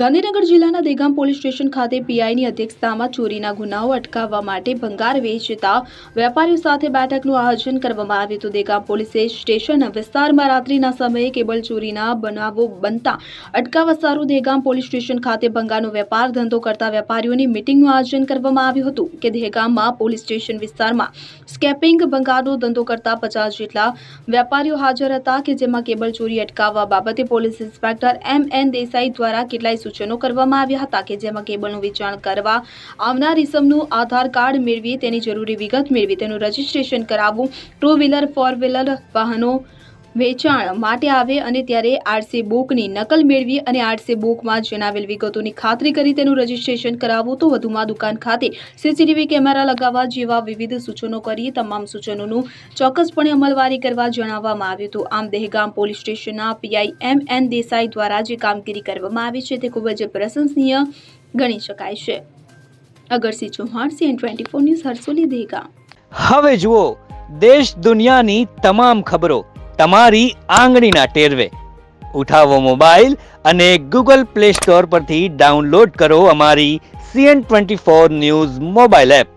ગાંધીનગર જિલ્લાના Degam police station ખાતે પીઆઈની અધ્યક્ષતામાં ચોરીના ગુનાઓ અટકાવવા માટે ભંગાર વેચતા વેપારીઓ સાથે બેઠકનું આયોજન કરવામાં આવ્યું હતું। દેગામ પોલીસે સ્ટેશન વિસ્તારમાં રાત્રિના સમયે કેબલ ચોરીના બનાવો બનતા અટકાવવા સારું દેગામ પોલીસ સ્ટેશન ખાતે ભંગારનો વેપાર ધંધો કરતા વેપારીઓની મીટિંગનું આયોજન કરવામાં આવ્યું હતું કે દેગામમાં પોલીસ સ્ટેશન વિસ્તારમાં સ્કેપિંગ ભંગારનો ધંધો કરતા 50 જેટલા વેપારીઓ હાજર હતા કે જેમાં કેબલ ચોરી અટકાવવા બાબતે પોલીસ ઇન્સ્પેક્ટર એમ.એન. દેસાઈ દ્વારા કેટલાય સૂચનો કરવામાં આવ્યા હતા કે જેમાં કેબલનું વેચાણ કરવા આવનાર ઇસમનું આધાર કાર્ડ મેળવી તેની જરૂરી વિગત મેળવી તેનું રજીસ્ટ્રેશન કરાવવું, 2 વ્હીલર 4 વ્હીલર વાહનો વેચાણ માટે આવે અને ત્યારે આરસી બુકની નકલ મેળવી અને આરસી બુકમાં જણાવેલ વિગતોની ખાતરી કરી તેનું રજીસ્ટ્રેશન કરાવવું, તો વધુમાં દુકાન ખાતે સીસીટીવી કેમેરા લગાવવા જેવા વિવિધ સૂચનો કરી તમામ સૂચનોનું ચોક્કસપણે અમલવારી કરવા જણાવવામાં આવ્યું હતું। આમ દહેગામ પોલીસ સ્ટેશનના પીઆઈ એમ.એન. દેસાઈ દ્વારા જે કામગીરી કરવામાં આવી છે તે ખૂબ જ પ્રશંસનીય ગણી શકાય છે। Agarsinh Chauhan, CN24 news, Harsoli, Dehgam. હવે જુઓ દેશ દુનિયાની તમામ ખબરો તમારી આંગળીના ટેરવે। ઉઠાવો મોબાઈલ અને ગૂગલ પ્લે સ્ટોર પરથી ડાઉનલોડ કરો અમારી CN24 ન્યૂઝ મોબાઈલ એપ।